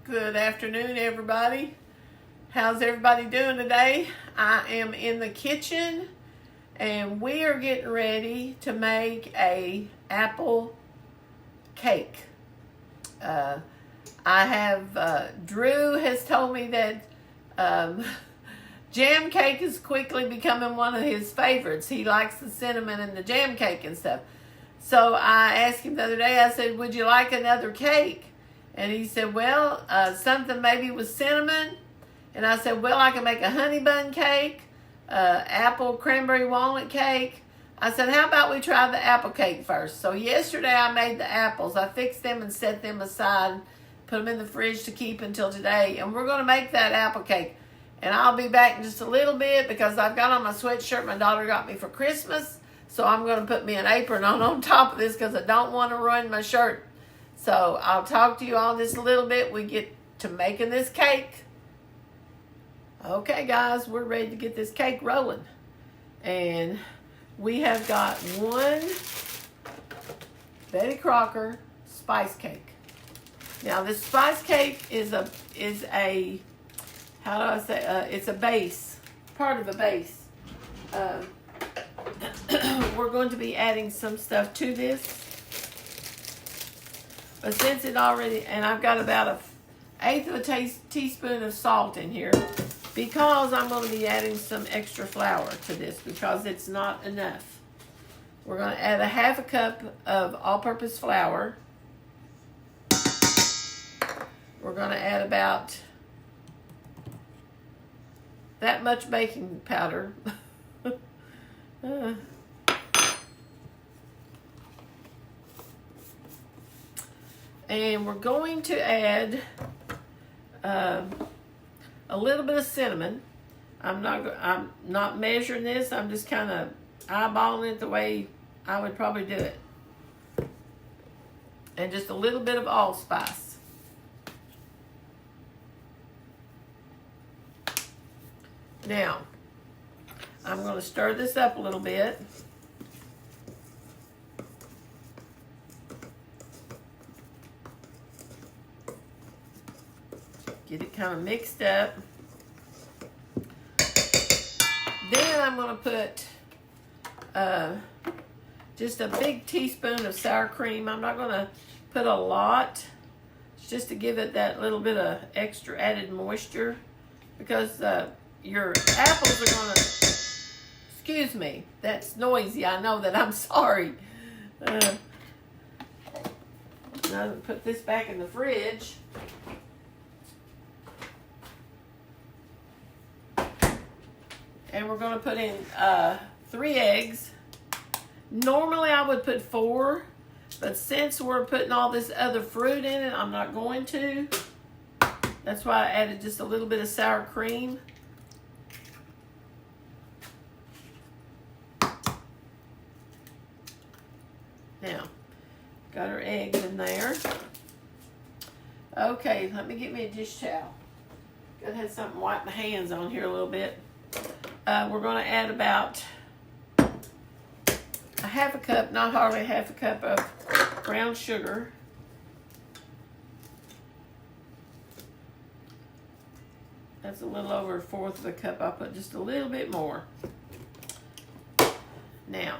Good afternoon, everybody. How's everybody doing today? I am in the kitchen and we are getting ready to make a apple cake. Drew has told me that jam cake is quickly becoming one of his favorites. He likes the cinnamon and the jam cake and stuff. So I asked him the other day, I said, would you like another cake? And he said, well, something maybe with cinnamon. And I said, well, I can make a honey bun cake, apple cranberry walnut cake. I said, how about we try the apple cake first? So yesterday I made the apples. I fixed them and set them aside, put them in the fridge to keep until today. And we're going to make that apple cake. And I'll be back in just a little bit because I've got on my sweatshirt my daughter got me for Christmas. So I'm going to put me an apron on top of this because I don't want to ruin my shirt. So I'll talk to you all just a little bit. We get to making this cake. Okay, guys, we're ready to get this cake rolling. And we have got one Betty Crocker spice cake. Now, this spice cake is a how do I say, it's a base, part of a base. We're going to be adding some stuff to this. But since it already, and I've got about 1/8 of a teaspoon of salt in here because I'm going to be adding some extra flour to this because it's not enough. We're going to add 1/2 cup of all-purpose flour. We're going to add about that much baking powder. And we're going to add a little bit of cinnamon. I'm not measuring this. I'm just kind of eyeballing it the way I would probably do it. And just a little bit of allspice. Now, I'm going to stir this up a little bit. Get it kind of mixed up. Then I'm going to put just a big teaspoon of sour cream. I'm not going to put a lot. It's just to give it that little bit of extra added moisture. Because your apples are going to... Excuse me. That's noisy. I know that. I'm sorry. Now put this back in the fridge. And we're going to put in 3 eggs. Normally I would put 4, but since we're putting all this other fruit in it, I'm not going to. That's why I added just a little bit of sour cream. Now, got our eggs in there. Okay, let me get me a dish towel. Gotta have something to wipe my hands on here a little bit. We're going to add about 1/2 cup, not hardly 1/2 cup of brown sugar. That's a little over 1/4 of a cup. I'll put just a little bit more. Now,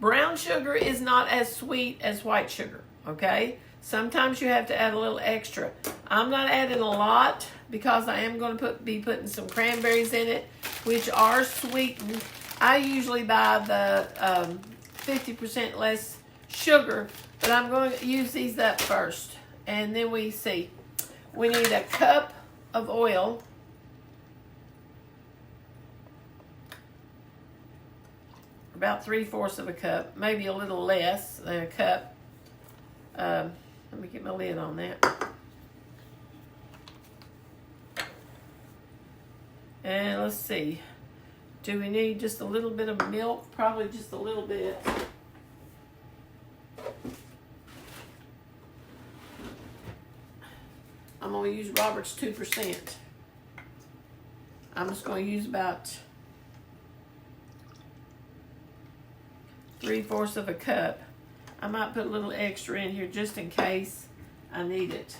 brown sugar is not as sweet as white sugar, okay? Sometimes you have to add a little extra. I'm not adding a lot because I am going to be putting some cranberries in it, which are sweetened. I usually buy the 50% less sugar, but I'm going to use these up first. And then we see. We need a cup of oil. About 3/4 of a cup, maybe a little less than a cup. Let me get my lid on that. And let's see. Do we need just a little bit of milk? Probably just a little bit. I'm going to use Robert's 2%. I'm just going to use about 3/4 of a cup. I might put a little extra in here just in case I need it.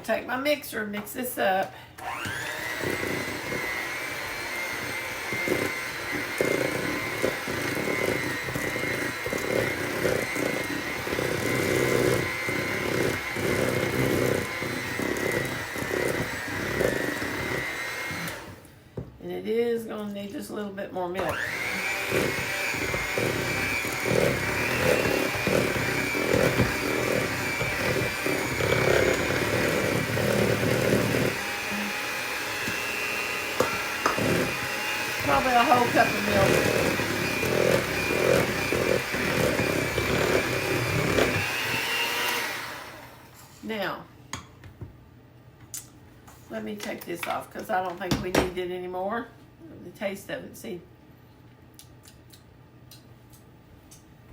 gonna take my mixer and mix this up. And it is gonna need just a little bit more milk. Probably a whole cup of milk. Now, let me take this off because I don't think we need it anymore. The taste of it, see.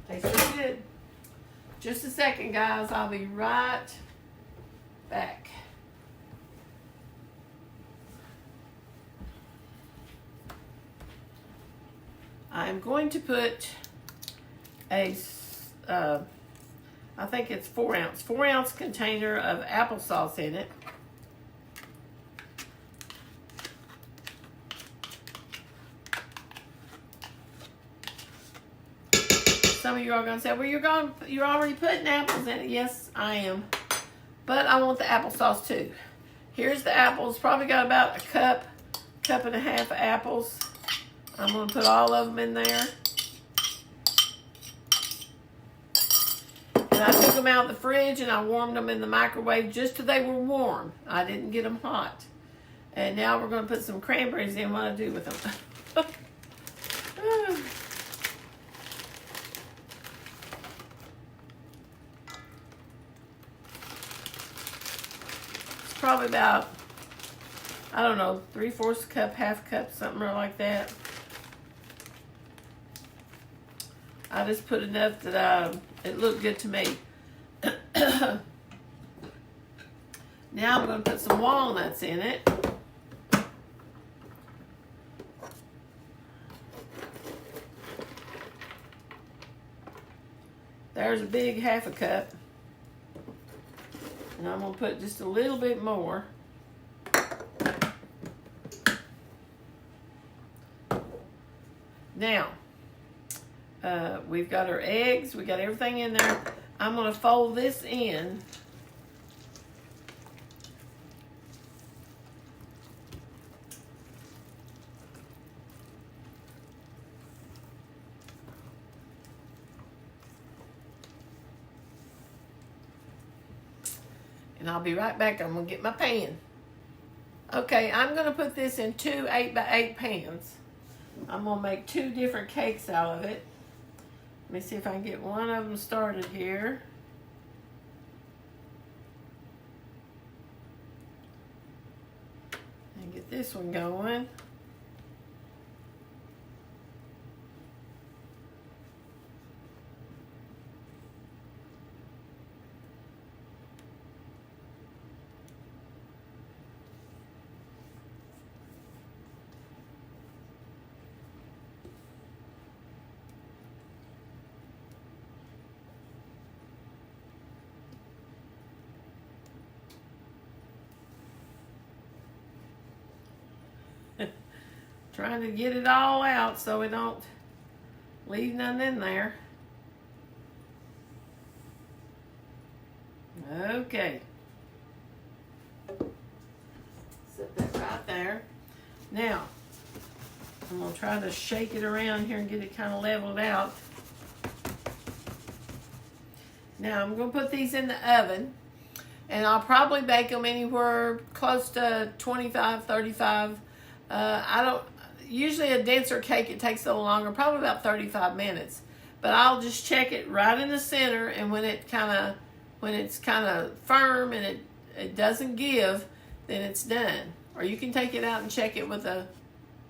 Tastes pretty good. Just a second, guys. I'll be right back. I'm going to put a, I think it's 4 ounce container of applesauce in it. Some of you are going to say, well, you're already putting apples in it. Yes, I am. But I want the applesauce too. Here's the apples. Probably got about a cup and a half of apples. I'm going to put all of them in there. And I took them out of the fridge and I warmed them in the microwave just till they were warm. I didn't get them hot. And now we're going to put some cranberries in. What do I do with them? It's probably about, I don't know, 3/4 cup, half cup, something like that. I just put enough that it looked good to me. Now I'm going to put some walnuts in it. There's a big half a cup. And I'm going to put just a little bit more. Now, we've got our eggs. We got everything in there. I'm going to fold this in. And I'll be right back. I'm going to get my pan. Okay, I'm going to put this in 2 8x8 pans. I'm going to make 2 different cakes out of it. Let me see if I can get one of them started here. And get this one going. Trying to get it all out so we don't leave none in there. Okay. Set that right there. Now, I'm going to try to shake it around here and get it kind of leveled out. Now, I'm going to put these in the oven. And I'll probably bake them anywhere close to 25, 35. Usually a denser cake, it takes a little longer, probably about 35 minutes. But I'll just check it right in the center, and when it's kind of firm and it doesn't give, then it's done. Or you can take it out and check it with a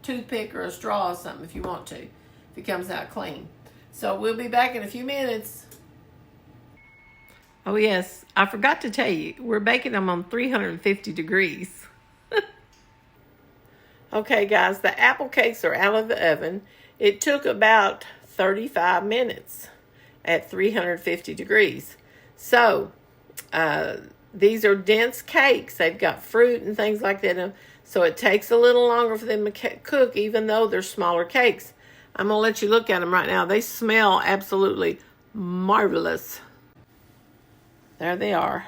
toothpick or a straw or something if you want to, if it comes out clean. So we'll be back in a few minutes. Oh yes, I forgot to tell you, we're baking them on 350 degrees. Okay guys, the apple cakes are out of the oven. It took about 35 minutes at 350 degrees. So, these are dense cakes. They've got fruit and things like that in them. So it takes a little longer for them to cook, even though they're smaller cakes. I'm going to let you look at them right now. They smell absolutely marvelous. There they are.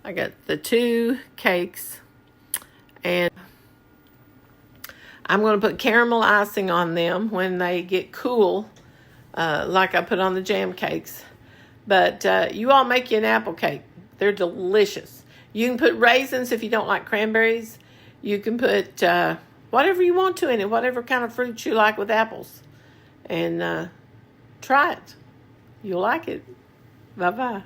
I got the 2 cakes. And I'm going to put caramel icing on them when they get cool, like I put on the jam cakes. But you all make you an apple cake. They're delicious. You can put raisins if you don't like cranberries. You can put whatever you want to in it, whatever kind of fruit you like with apples. And try it. You'll like it. Bye-bye.